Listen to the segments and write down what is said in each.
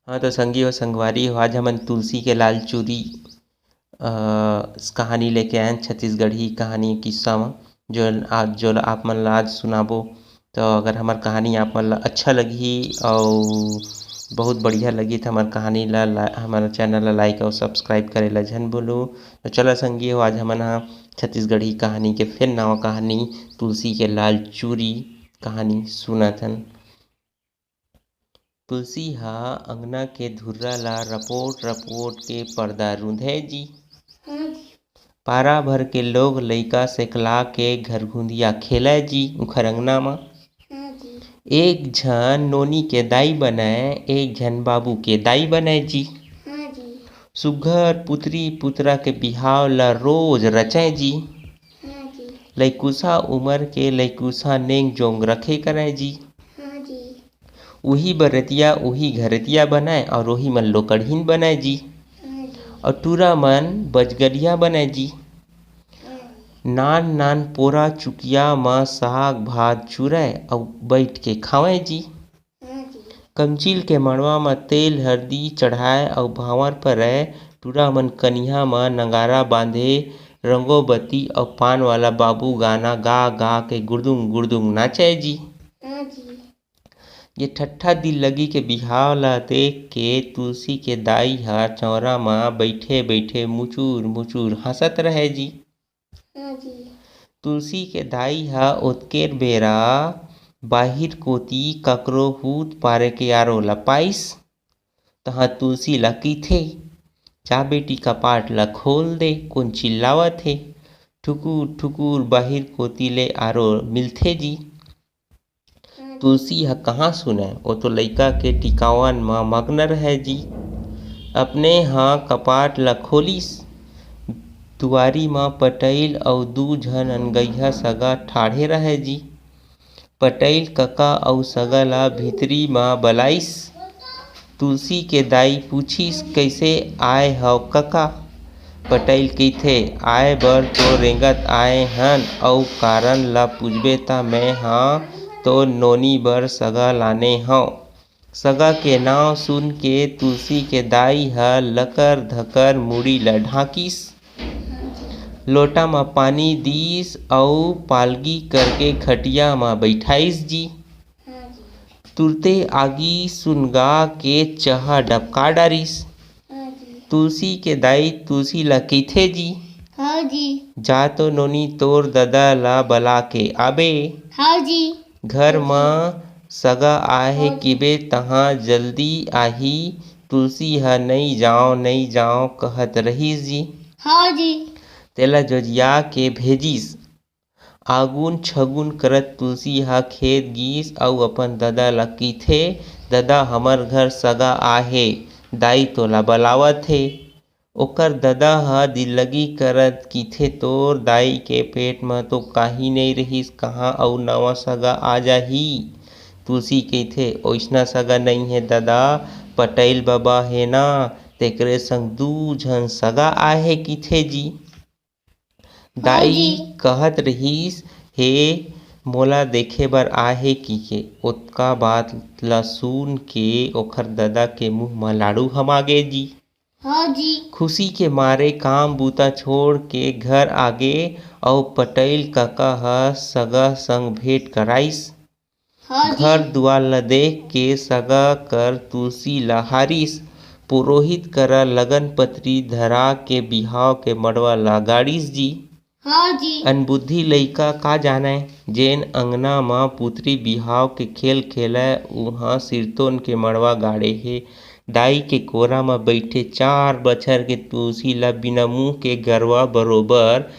हाँ तो संगी और संगवारी हो, आज हमन तुलसी के लाल चूरी कहानी लेके आए हैं। छत्तीसगढ़ी कहानी किस्सा में जो आप मन ला आज सुनाबो। तो अगर हमार कहानी आप मन ला अच्छा लगी और बहुत बढ़िया लगी तो हमार कहानी ला हमारा चैनल ला लाइक और सब्सक्राइब करे ला झन बोलो। तो चलो संगी हो, आज हमन हा छत्तीसगढ़ी कहानी के फिर नवा कहानी तुलसी के लाल चूरी कहानी सुनथन। तुलसी ह अंगना के धुर्रा ला रपोट रपोट के पर्दा रुंधे जी। पारा भर के लोग लइका सेकला के घरघुंदिया खेलै जी उखर अंगना म। एक झन नोनी के दाई बनय, एक झन बाबू के दाई बनय जी। सुग्घर पुतरी पुतरा के बिहाव ला रोज रचय जी। लइकुसा उमर के लइकुसा नेंग जोंग रखे करय जी। उही बरतिया उही घरतिया बनाए और वही मन लोकड़हीन बनाए जी। और टूरा मन बजगरिया बनाए जी। नान नान पोरा चुकिया म साग भात चुराए और बैठ के खावे जी। कमचील के मड़वा म तेल हरदी चढ़ाए और भावर पर टूरा मन कनिहा म नगारा बांधे रंगो बत्ती और पान वाला बाबू गाना गा गा के गुड़दुंग गुड़दुंग नाचे जी। ये ठट्ठा दिल लगी के बिहाव ला देख के तुलसी के दाई ह चौरा म बैठे बैठे मुचुर मुचुर हंसत रहे जी। तुलसी के दाई ह ओतकेर बेरा बाहिर कोती ककरो हूत पारे के आरो ल पाइस। तहाँ तुलसी ल कइथे, जा बेटी कपाट ला खोल दे, कोन चिल्लावत हे। ठुकुर ठुकुर बाहिर कोती ले आरो मिलथे जी। तुलसी ह कहाँ सुनय, वो तो लइका के टिकावन म मग्न रहे जी। अपने ह कपाट ला खोलिस, दुआरी म पटइल अउ दू झन अनगइहा सगा ठाड़े रहे जी। पटइल कका अउ सगा ला भीतरी म बलाइस। तुलसी के दाई पूछिस, कइसे आय हव कका? पटइल कइथे, आय बर तो रेंगत आए हन अउ कारन ल पूछबे त मैं ह तो नोनी बर सगा लाने हव। सगा के नांव सुन के तुलसी के दाई ह लकर धकर मुड़ी ल ढाकिस। लोटा म पानी दिस अउ पालगी करके खटिया म बइठाइस जी। तुरते आगी सुनगा के चहा डबका डारिस। तुलसी के दाई तुलसी ल कइथे जी, जा तो नोनी तोर ददा ला बला के आबे। घर म सगा आहे किबे तहाँ जल्दी आही। तुलसी ह नइ जाओ कहत रहिस जी। तेला जोजिया के भेजिस। आगुन छगुन करत तुलसी ह खेत गिस अउ अपन ददा ल कइथे, ददा हमर घर सगा आहे, दाई तोला बलावत हे। ओकर ददा ह दिल्लगी करत कइथे, तोर दाई के पेट म तो काही नइ रहिस, कहाँ अउ नवा सगा आ जाही। तुलसी कइथे, ओइसना सगा नइ हे ददा, पटइल बबा हे ना, तेकरे संग दू झन सगा आहे कइथे जी। दाई कहत रहिस, हे मोला देखे बर आहे कइके। ओतका बात ल सुन के ओखर ददा के मुंह म लाड़ू हमागे जी। खुशी के मारे काम बूता छोड़ के घर आगे अउ पटइल कका ह सगा संग भेंट कराइस। घर दुआर ल देख के सगा कर तुलसी ल हारिस। पुरोहित करा लगन पतरी धरा के बिहाव के मड़वा ला गाड़िस जी। अनबुद्धि लइका का जानय, जेन अंगना म पुतरी बिहाव के खेल खेलय उहाँ सिरतोन के मड़वा गाड़े हे। दाई के कोरा म बइठे 4 बछर के तुलसी ल बिना मुंह के गरवा बरोबर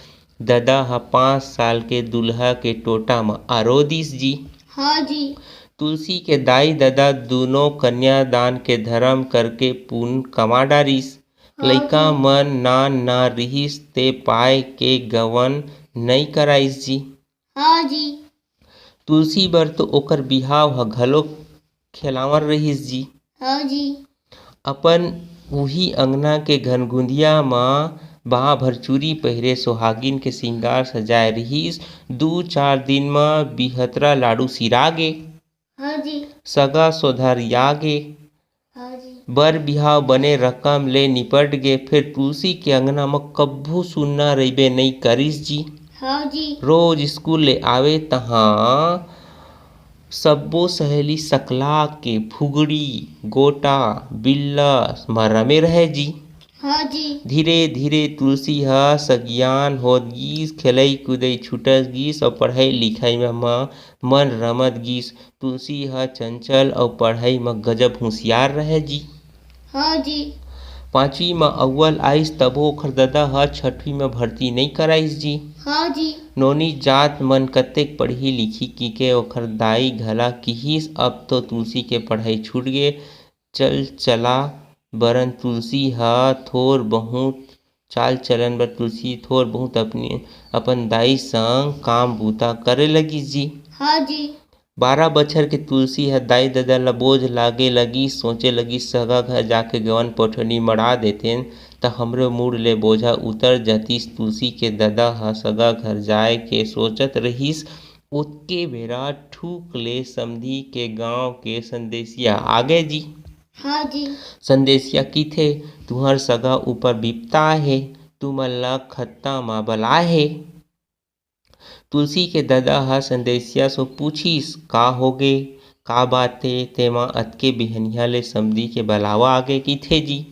ददा ह 5 साल के दुल्हा के टोटा म आरो दिस जी। तुलसी के दाई ददा दुनो कन्यादान के धरम करके पुन कमा डारिस। लइका मन नान नान रिहिस ते पाय के गवन नइ कराइस जी। तुलसी बर तो ओकर बिहाव ह घलोक खेलावन रहिस जी। अपन उही अंगना के घनगुंदिया म बाह भर चूरी पहिरे सोहागिन के सिंगार सजाय रिहिस। 2-4 दिन म बिहतरा लाडू सिरागे। सगा सोधरियागे। बर बिहाव बने रकम ले निपट गे। फिर तुलसी के अंगना म कभू सुनना रहिबे नई करिस जी। हाँ जी। रोज स्कूल ले आवे तहाँ सब्बो सहेली सकला के फुगड़ी गोटा बिल्ला म रमे रहे जी। हाँ जी। धीरे धीरे तुलसी ह सगियान होत गिस, खेलई कूदई छूटत गिस अउ पढ़ई लिखई म मन रमत गिस। तुलसी ह चंचल अउ पढ़ई म गजब होसियार रहे जी। हाँ जी। 5वीं म अव्वल आइस तभो ओखर ददा ह 6वीं म भरती नइ कराइस जी। हाँ जी। नोनी जात मन कतेक पढ़ी लिखी के ओखर दाई घला किहिस अब तो तुलसी के पढ़ई छूट गे। चल चला बरन तुलसी ह थोर बहुत चाल चलन बर तुलसी थोर बहुत अपन दाई संग काम बूता करे लगिस जी। हाँ जी। 12 बछर के तुलसी ह दाई ददा ल बोझ लागे लगिस, सोचे लगिस सगा घर जाके गवन पोठनी मड़ा देतेन त हमरो मुड़ ले बोझा उतर जतिस। तुलसी के ददा ह सगा घर जाए के सोचत रहिस ओतके बेरा ठूक ले समधी के गांव के संदेसिया आगे जी। हाँ जी। संदेसिया किथे तुहर सगा ऊपर बिपता हे, तुमन ल खत्ता म बलाए हे। तुलसी के ददा ह संदेसिया सो पूछिस का होगे का बात हे, तेमा अतके बिहनिया ले समधी के बलावा आगे किथे जी।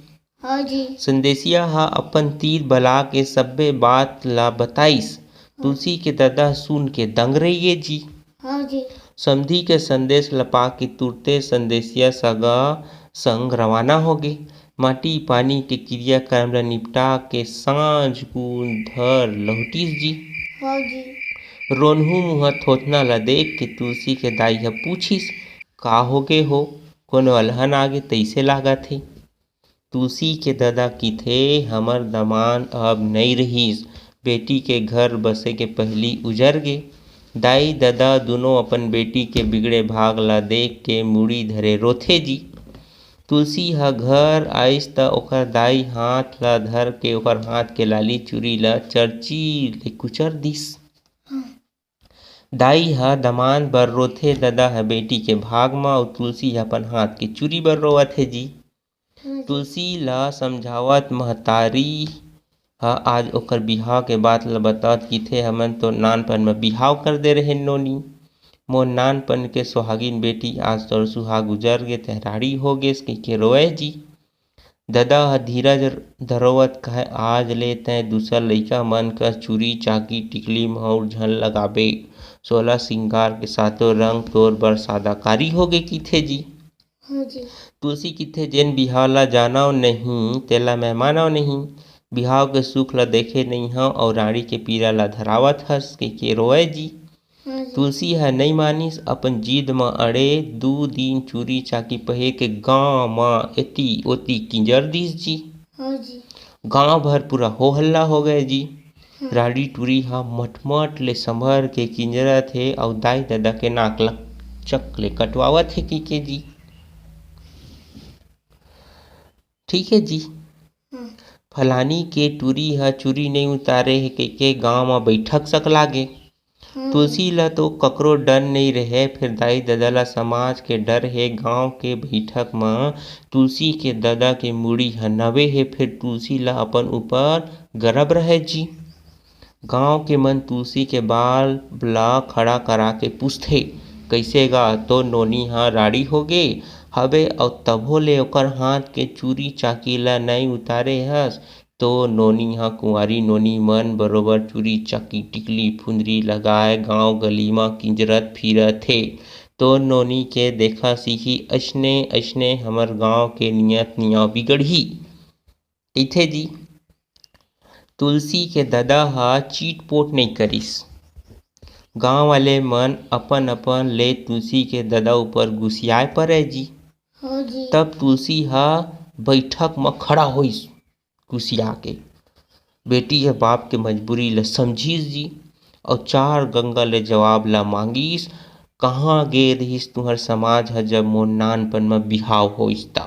हाँ जी। संदेसिया ह अपन तीर बला के सब्बे बात ल बताइस। तुलसी के ददा सुन के दंग रहिए जी। हाँ जी। समधी के संदेश ल पाके तुरते संदेसिया सगा संग रवाना होगे। माटी पानी के क्रियाक्रम ल निपटा के सांझ कुन धर लहुटिस जी। हाँ जी। रोनहू मुहा थोथना ल देख के तुलसी के दाई ह पूछिस का होगे हो, कोनो अलहन आगे तइसे लागत हे। तुलसी के ददा किथे हमर दमान अब नइ रहिस, बेटी के घर बसे के पहिली उजर गे। दाई ददा दुनो अपन बेटी के बिगड़े भाग ल देख के मुड़ी धरे रोथे जी। तुलसी ह घर आइस त ओखर दाई हाथ ल धर के ओखर हाथ के लाली चूड़ी ल चरचीर ले कुचर दिस। दाई ह दमान बर रोथे, ददा ह बेटी के भाग म अउ तुलसी ह अपन हाथ के चूड़ी बर रोवत हे जी। तुलसी ल समझावत महतारी ह आज ओखर बिहाव के बात ल बतावत किथे हमन तो नानपन म बिहाव कर दे रहेन नोनी। मोर नानपन के सुहागिन बेटी आज तोर सुहाग उजर गे तेहराड़ी हो गेस कहिके रोवय जी। ददा ह धीरज धरोवत कहे आज ले तैं दूसर लइका मन कस चूड़ी चाकी टिकली मउर झन लगाबे, सोलह सिंगार के सातो रंग तोर बर सादाकारी होगे किथे जी। हाँ जी। तुलसी किथे जेन बिहाव ल जानव नहीं तेला मैं मानव नहीं, बिहाव के सुख ल देखे नइ हव अउ राड़ी के पीरा ल धरावत हस कहिके रोवय जी। हाँ जी। तुलसी ह नइ मानिस, अपन जिद म अड़े 2 दिन चूड़ी चाकी पहिर के गांव म एती ओती किंजर दिस जी। हाँ जी। गांव भर पूरा हो हल्ला हो गए जी। राड़ी टूरी ह मटमट ले संभर के किंजरत हे अउ दाई ददा के नाक ल चक ले कटवावत हे कहिके जी। ठीक है जी। फलानी के टूरी ह चूड़ी नइ उतारे हे कहिके गांव म बइठक सकला गे। तुलसी ल तो ककरो डर नइ रहें, फिर दाई ददा ल समाज के डर हे। गांव के बइठक म तुलसी के ददा के मुड़ी ह नवे हे, फिर तुलसी ल अपन ऊपर गर्व रहे जी। गांव के मन तुलसी के बाल ल खड़ा करा के पूछथे कइसे गा तोर नोनी ह राड़ी होगे हवे अउ तभो ले ओखर हाथ के चूड़ी चाकी ल नइ उतारे हस। तो नोनी ह कुंवारी नोनी मन बरोबर चूड़ी चाकी टिकली फुंदरी लगाए गांव गली म किंजरत फिरत हे। तोर नोनी के देखस ही अइसने अइसने हमर गांव के नियत नियम बिगड़ही कहिथे जी। तुलसी के ददा ह चीटपोट नइ करिस। गांव वाले मन अपन अपन ले तुलसी के ददा ऊपर गुसियाए परय जी। हाँ जी। तब तुलसी ह बइठक म खड़ा होइस गुसिया के। बेटी ह बाप के मजबूरी ल समझिस जी अउ 4 गंगा ले जवाब ल मांगिस कहाँ गे रहिस तुंहर समाज ह जब मोर नानपन म बिहाव होइस त।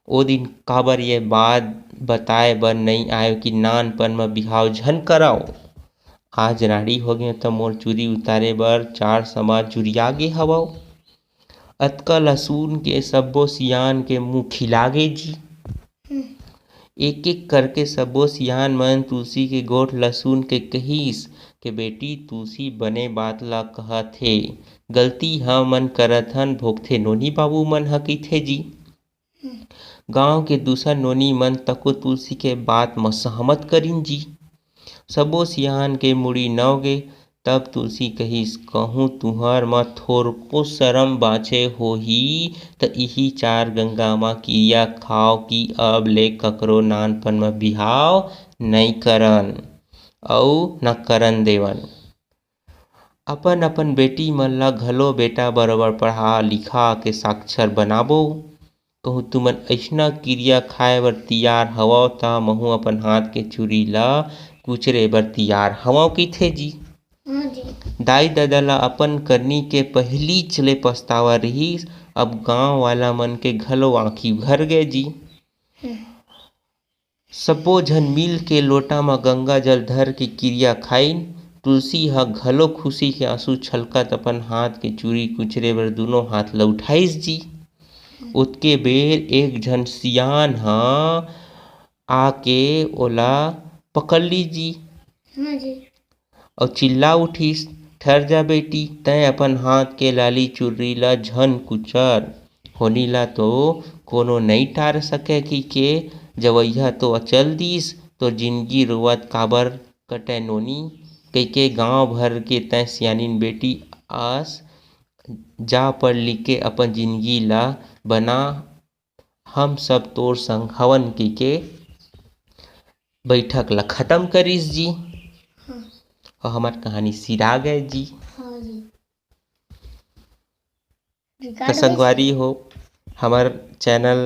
ओ दिन काबर ये बात बताए बर नइ आयव कि नानपन म बिहाव झन करव। आज राड़ी होगे त मोर चूड़ी उतारे बर 4 समाज जुरिया गे हवव। अतका लहसुन के सब्बो सियान के मुंह खिलागे जी। एक एक करके सब्बो सियान मन तुलसी के गोठ लहसुन के कहिस के बेटी तुलसी बने बात ला कहत हे, गलती हमन करत हन भोगथे नोनी बाबू मन ह कहिथे जी। गांव के दूसर नोनी मन तको तुलसी के बात म सहमत करिन जी। सबो सियान के मुड़ी नवगे। तब तुलसी कहिस, कहूँ तुँहर म थोरको शरम बाँचे होही त इही चार गंगा म किरिया खाव कि अब ले ककरो नानपन म बिहाव नइ करन अउ न करन देवन। अपन अपन बेटी मन ल घलो बेटा बरोबर पढ़ा लिखा के साक्षर बनाबो। कहूँ तुमन अइसना किरिया खाए बर तियार हवव त महूँ अपन हाथ के चूड़ी ल कुचरे बर तियार हवव कहिथे जी। हाँ जी। दाई ददा ल अपन करनी के पहिलीच ले पछतावा रिहिस। अब गांव वाला मन के घलो आँखी भर गए जी। सब्बो झन मिल के लोटा म गंगा जल धर के किरिया खाइन। तुलसी ह घलो खुशी के आंसू छलकत अपन हाथ के चूड़ी कुचरे बर दुनों हाथ ल उठाइस जी। ओतके बेर एक झन सियान ह आके ओला पकड़ ली जी। हाँ जी। और चिल्ला उठिस, ठहर जा बेटी, तैं अपन हाथ के लाली चुर्री ल झन कुचर, होनी ला तो कोनो नइ टार सके कहिके जवइया तो अचल दिस, तोर जिनगी रोवत काबर कटय नोनी, कहिके गाँव भर के तैं सियानिन बेटी अस जा पढ़ लिख के अपन जिनगी ला बना, हम सब तोर संग हवन कहिके बैठक ला खत्म करिस जी। और हमार कहानी सिरा गए जी। हाँ जी। तो रिकॉर्ड संगवारी हो हमार चैनल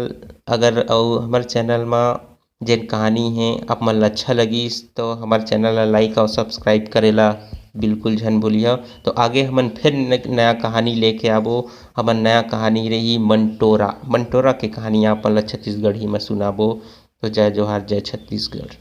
अगर हमार चैनल में जेन कहानी है आप मन ला अच्छा लगिस तो हमार चैनल ला लाइक और सब्सक्राइब करेला बिल्कुल झन भूलिया। तो आगे हमन फिर नया कहानी लेके आबो। हमन नया कहानी रही मंटोरा। मंटोरा के कहानी आप मन ला छत्तीसगढ़ी में सुनाबो। तो जय जोहार, जय छत्तीसगढ़।